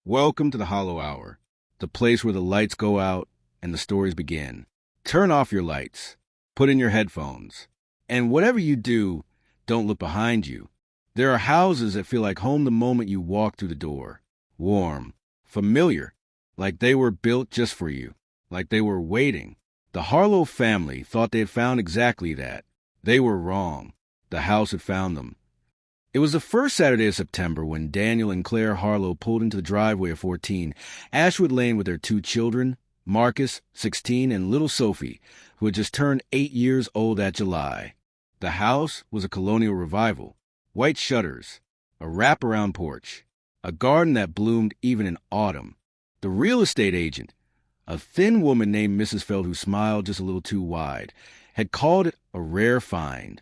Welcome to the Hollow Hour, the place where the lights go out and the stories begin. Turn off your lights, put in your headphones, and whatever you do, don't look behind you. There are houses that feel like home the moment you walk through the door. Warm, familiar, like they were built just for you, like they were waiting. The Harlow family thought they had found exactly that. They were wrong. The house had found them. It was the first Saturday of September when Daniel and Claire Harlow pulled into the driveway of 14, Ashwood Lane with their two children, Marcus, 16, and little Sophie, who had just turned 8 years old that July. The house was a colonial revival. White shutters, a wraparound porch, a garden that bloomed even in autumn. The real estate agent, a thin woman named Mrs. Feld who smiled just a little too wide, had called it a rare find.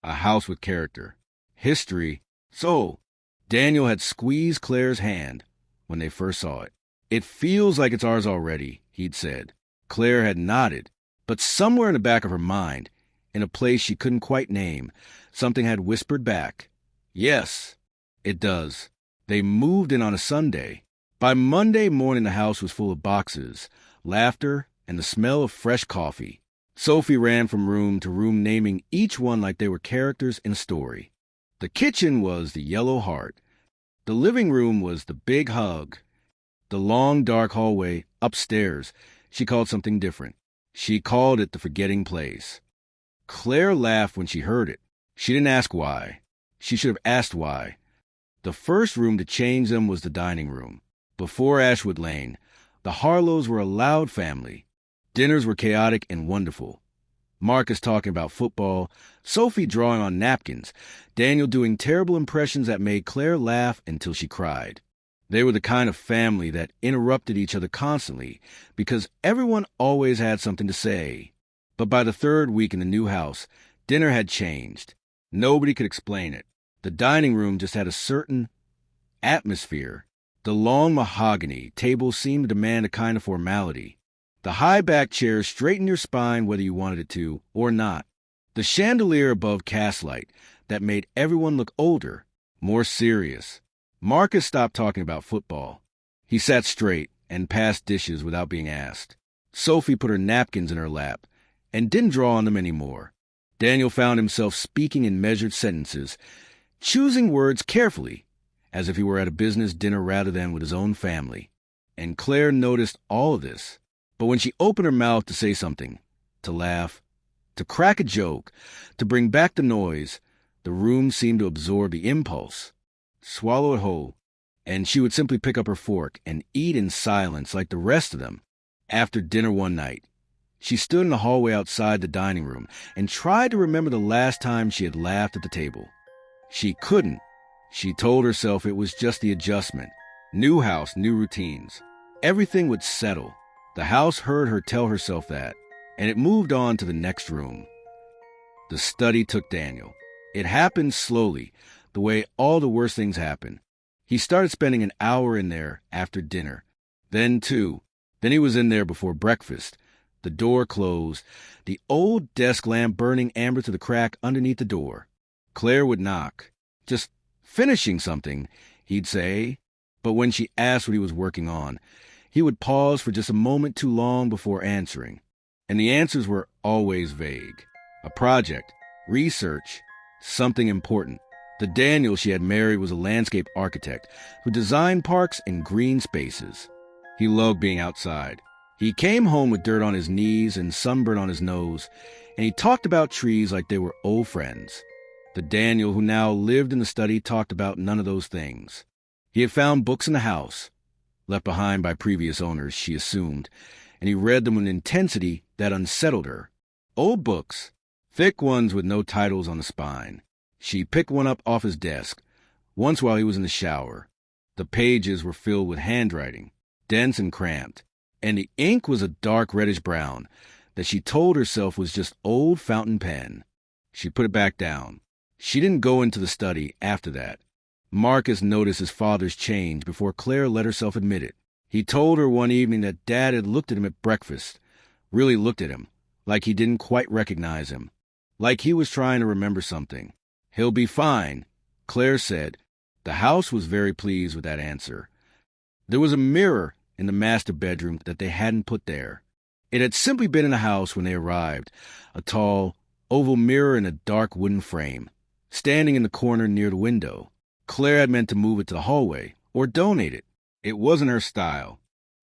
A house with character. History. So, Daniel had squeezed Claire's hand when they first saw it. "It feels like it's ours already," he'd said. Claire had nodded, but somewhere in the back of her mind, in a place she couldn't quite name, something had whispered back, "Yes, it does." They moved in on a Sunday. By Monday morning, the house was full of boxes, laughter, and the smell of fresh coffee. Sophie ran from room to room naming each one like they were characters in a story. The kitchen was the yellow heart. The living room was the big hug. The long, dark hallway upstairs, she called something different. She called it the forgetting place. Claire laughed when she heard it. She didn't ask why. She should have asked why. The first room to change them was the dining room. Before Ashwood Lane, the Harlows were a loud family. Dinners were chaotic and wonderful. Marcus talking about football, Sophie drawing on napkins, Daniel doing terrible impressions that made Claire laugh until she cried. They were the kind of family that interrupted each other constantly because everyone always had something to say. But by the third week in the new house, dinner had changed. Nobody could explain it. The dining room just had a certain atmosphere. The long mahogany tables seemed to demand a kind of formality. The high-backed chairs straightened your spine whether you wanted it to or not. The chandelier above cast-light that made everyone look older, more serious. Marcus stopped talking about football. He sat straight and passed dishes without being asked. Sophie put her napkins in her lap and didn't draw on them anymore. Daniel found himself speaking in measured sentences, choosing words carefully, as if he were at a business dinner rather than with his own family. And Claire noticed all of this. But when she opened her mouth to say something, to laugh, to crack a joke, to bring back the noise, the room seemed to absorb the impulse, swallow it whole, and she would simply pick up her fork and eat in silence like the rest of them. After dinner one night, she stood in the hallway outside the dining room and tried to remember the last time she had laughed at the table. She couldn't. She told herself it was just the adjustment. New house, new routines. Everything would settle. The house heard her tell herself that, and it moved on to the next room. The study took Daniel. It happened slowly, the way all the worst things happen. He started spending an hour in there after dinner. Then 2. Then he was in there before breakfast. The door closed, the old desk lamp burning amber to the crack underneath the door. Claire would knock. "Just finishing something," he'd say. But when she asked what he was working on, he would pause for just a moment too long before answering. And the answers were always vague. A project, research, something important. The Daniel she had married was a landscape architect who designed parks and green spaces. He loved being outside. He came home with dirt on his knees and sunburn on his nose, and he talked about trees like they were old friends. The Daniel who now lived in the study talked about none of those things. He had found books in the house, left behind by previous owners, she assumed, and he read them with an intensity that unsettled her. Old books, thick ones with no titles on the spine. She picked one up off his desk, once while he was in the shower. The pages were filled with handwriting, dense and cramped, and the ink was a dark reddish-brown that she told herself was just old fountain pen. She put it back down. She didn't go into the study after that. Marcus noticed his father's change before Claire let herself admit it. He told her one evening that Dad had looked at him at breakfast, really looked at him, like he didn't quite recognize him, like he was trying to remember something. "He'll be fine," Claire said. The house was very pleased with that answer. There was a mirror in the master bedroom that they hadn't put there. It had simply been in the house when they arrived, a tall, oval mirror in a dark wooden frame, standing in the corner near the window. Claire had meant to move it to the hallway, or donate it. It wasn't her style.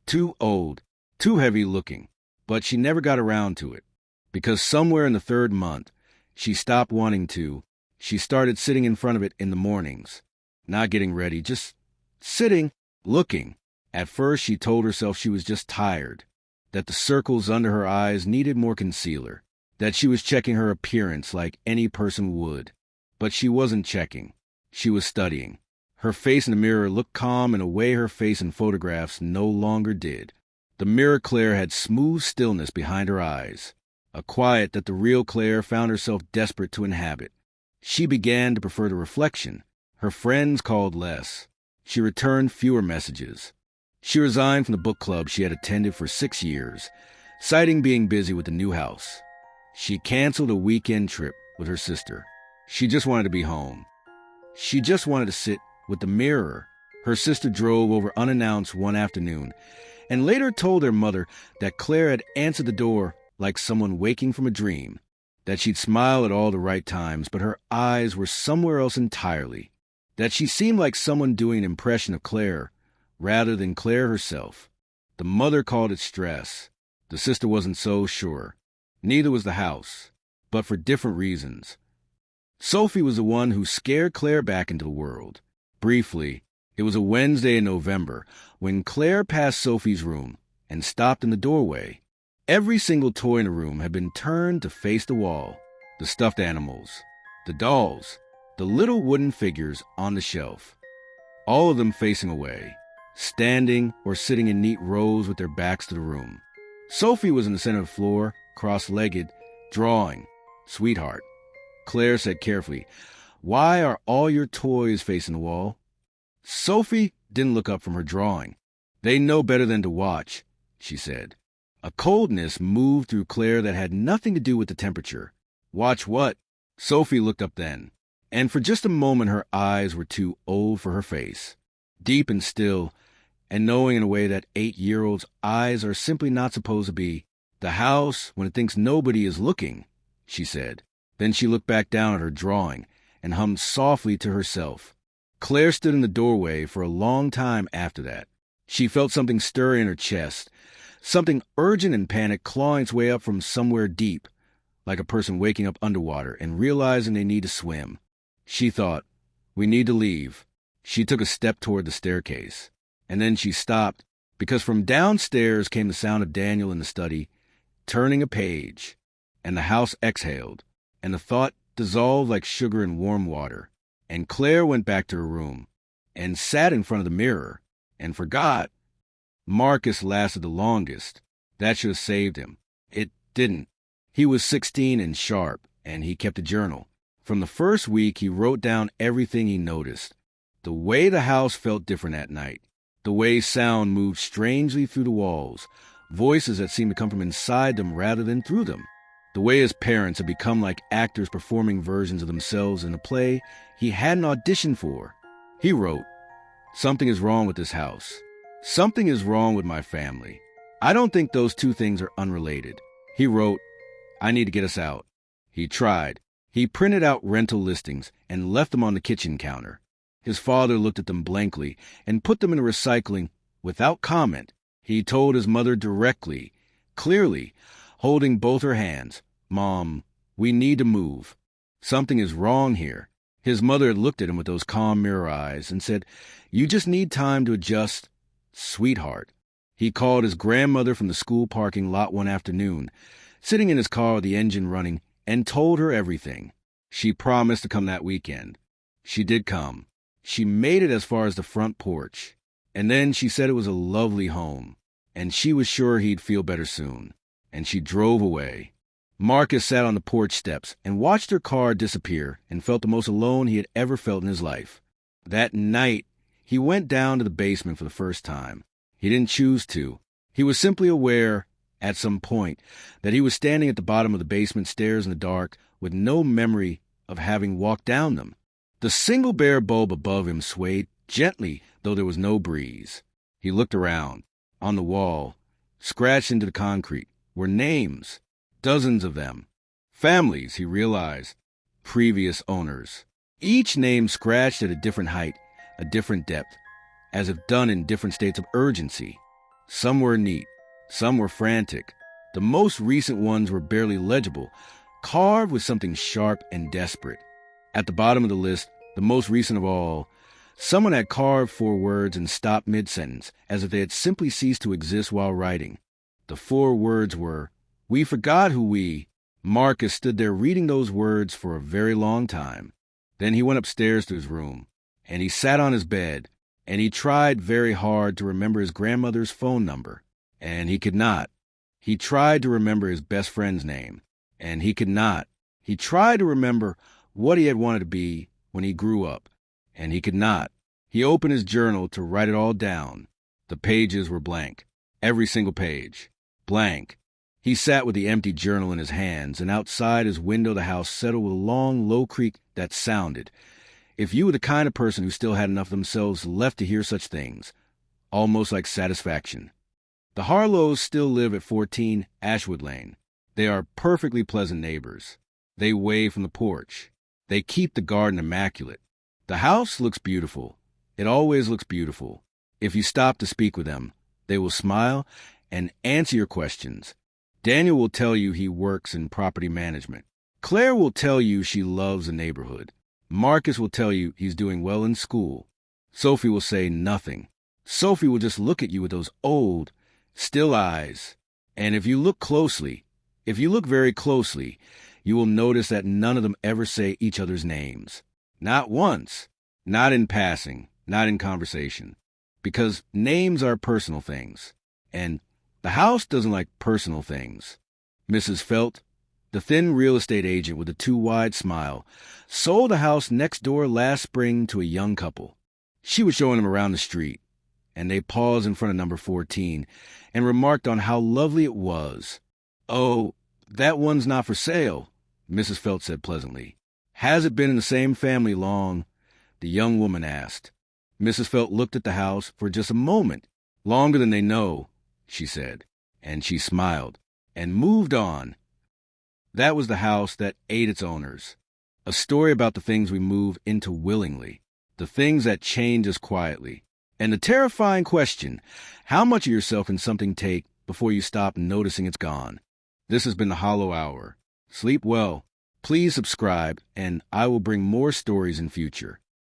Too old, too heavy-looking, but she never got around to it. Because somewhere in the third month, she stopped wanting to. She started sitting in front of it in the mornings. Not getting ready, just sitting, looking. At first, she told herself she was just tired, that the circles under her eyes needed more concealer, that she was checking her appearance like any person would. But she wasn't checking. She was studying. Her face in the mirror looked calm in a way her face in photographs no longer did. The mirror Claire had smooth stillness behind her eyes, a quiet that the real Claire found herself desperate to inhabit. She began to prefer the reflection. Her friends called less. She returned fewer messages. She resigned from the book club she had attended for 6 years, citing being busy with the new house. She canceled a weekend trip with her sister. She just wanted to be home. She just wanted to sit with the mirror. Her sister drove over unannounced one afternoon and later told her mother that Claire had answered the door like someone waking from a dream, that she'd smile at all the right times, but her eyes were somewhere else entirely, that she seemed like someone doing an impression of Claire rather than Claire herself. The mother called it stress. The sister wasn't so sure. Neither was the house, but for different reasons. Sophie was the one who scared Claire back into the world. Briefly, it was a Wednesday in November when Claire passed Sophie's room and stopped in the doorway. Every single toy in the room had been turned to face the wall. The stuffed animals, the dolls, the little wooden figures on the shelf. All of them facing away, standing or sitting in neat rows with their backs to the room. Sophie was in the center of the floor, cross-legged, drawing. "Sweetheart," Claire said carefully, "why are all your toys facing the wall?" Sophie didn't look up from her drawing. "They know better than to watch," she said. A coldness moved through Claire that had nothing to do with the temperature. "Watch what?" Sophie looked up then, and for just a moment her eyes were too old for her face. Deep and still, and knowing in a way that 8-year-olds' eyes are simply not supposed to be. "The house, when it thinks nobody is looking," she said. Then she looked back down at her drawing and hummed softly to herself. Claire stood in the doorway for a long time after that. She felt something stir in her chest, something urgent and panic clawing its way up from somewhere deep, like a person waking up underwater and realizing they need to swim. She thought, "We need to leave." She took a step toward the staircase, and then she stopped because from downstairs came the sound of Daniel in the study, turning a page, and the house exhaled, and the thought dissolved like sugar in warm water, and Claire went back to her room and sat in front of the mirror and forgot. Marcus lasted the longest. That should have saved him. It didn't. He was 16 and sharp, and he kept a journal. From the first week, he wrote down everything he noticed. The way the house felt different at night. The way sound moved strangely through the walls. Voices that seemed to come from inside them rather than through them. The way his parents had become like actors performing versions of themselves in a play he hadn't auditioned for. He wrote, "Something is wrong with this house. Something is wrong with my family. I don't think those two things are unrelated." He wrote, "I need to get us out." He tried. He printed out rental listings and left them on the kitchen counter. His father looked at them blankly and put them in recycling without comment. He told his mother directly, clearly, holding both her hands, "Mom, we need to move. Something is wrong here." His mother had looked at him with those calm mirror eyes and said, "You just need time to adjust, sweetheart." He called his grandmother from the school parking lot one afternoon, sitting in his car with the engine running, and told her everything. She promised to come that weekend. She did come. She made it as far as the front porch, and then she said it was a lovely home, and she was sure he'd feel better soon, and she drove away. Marcus sat on the porch steps and watched her car disappear and felt the most alone he had ever felt in his life. That night, he went down to the basement for the first time. He didn't choose to. He was simply aware, at some point, that he was standing at the bottom of the basement stairs in the dark with no memory of having walked down them. The single bare bulb above him swayed gently, though there was no breeze. He looked around. On the wall, scratched into the concrete, were names, dozens of them. Families, he realized, previous owners. Each name scratched at a different height, a different depth, as if done in different states of urgency. Some were neat, some were frantic. The most recent ones were barely legible, carved with something sharp and desperate. At the bottom of the list, the most recent of all, someone had carved 4 words and stopped mid-sentence, as if they had simply ceased to exist while writing. The 4 words were, "We forgot who we." Marcus stood there reading those words for a very long time. Then he went upstairs to his room, and he sat on his bed, and he tried very hard to remember his grandmother's phone number, and he could not. He tried to remember his best friend's name, and he could not. He tried to remember what he had wanted to be when he grew up, and he could not. He opened his journal to write it all down. The pages were blank. Every single page. Blank. He sat with the empty journal in his hands, and outside his window the house settled with a long, low creak that sounded, if you were the kind of person who still had enough of themselves left to hear such things, almost like satisfaction. The Harlows still live at 14 Ashwood Lane. They are perfectly pleasant neighbors. They wave from the porch. They keep the garden immaculate. The house looks beautiful. It always looks beautiful. If you stop to speak with them, they will smile and answer your questions. Daniel will tell you he works in property management. Claire will tell you she loves the neighborhood. Marcus will tell you he's doing well in school. Sophie will say nothing. Sophie will just look at you with those old, still eyes. And if you look very closely, you will notice that none of them ever say each other's names. Not once. Not in passing. Not in conversation. Because names are personal things. And the house doesn't like personal things. Mrs. Felt, the thin real estate agent with a too wide smile, sold a house next door last spring to a young couple. She was showing them around the street, and they paused in front of number 14 and remarked on how lovely it was. "Oh, that one's not for sale," Mrs. Felt said pleasantly. "Has it been in the same family long?" the young woman asked. Mrs. Felt looked at the house for just a moment. "Longer than they know," she said, and she smiled, and moved on. That was the house that ate its owners. A story about the things we move into willingly, the things that change us quietly, and the terrifying question, how much of yourself can something take before you stop noticing it's gone? This has been the Hollow Hour. Sleep well. Please subscribe, and I will bring more stories in future.